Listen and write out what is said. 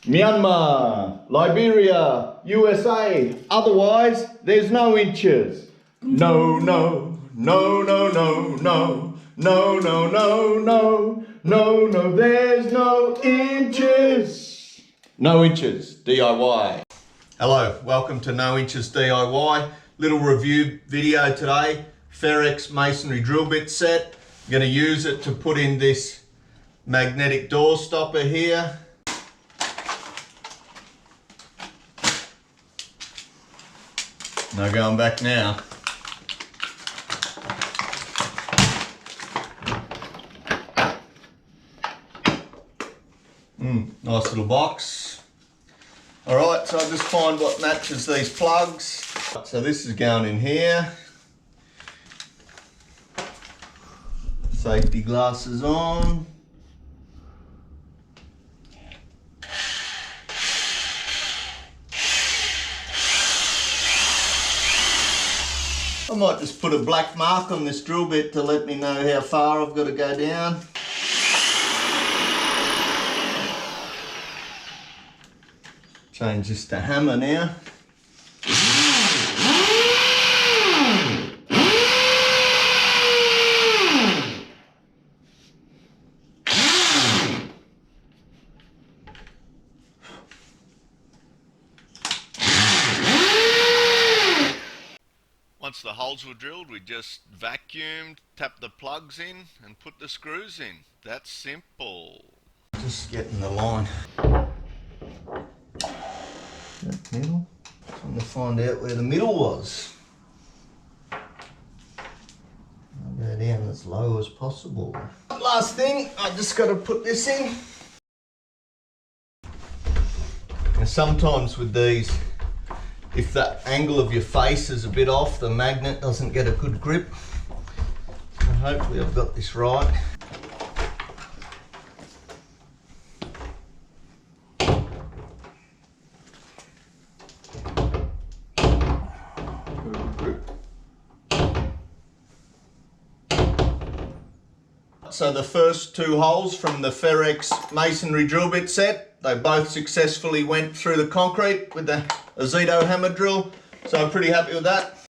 Myanmar, Liberia, USA. Otherwise, there's no inches. No, no, no, no, no, no, no, no, no, no, no, no, there's no inches. No Inches DIY. Hello, welcome to No Inches DIY. Little review video today. Ferrex masonry drill bit set. I'm going to use it to put in this magnetic door stopper here. No going back now. Nice little box. Alright, so I'll just find what matches these plugs. So this is going in here. Safety glasses on. I might just put a black mark on this drill bit to let me know how far I've got to go down. Change this to hammer now. Once the holes were drilled, we just vacuumed, tapped the plugs in and put the screws in. That's simple. Just getting the line. That middle. Trying to find out where the middle was. I'll go down as low as possible. Last thing, I just got to put this in. And sometimes with these, if the angle of your face is a bit off, the magnet doesn't get a good grip. So hopefully I've got this right. So the first two holes from the Ferrex masonry drill bit set, they both successfully went through the concrete with the Azito hammer drill. So I'm pretty happy with that.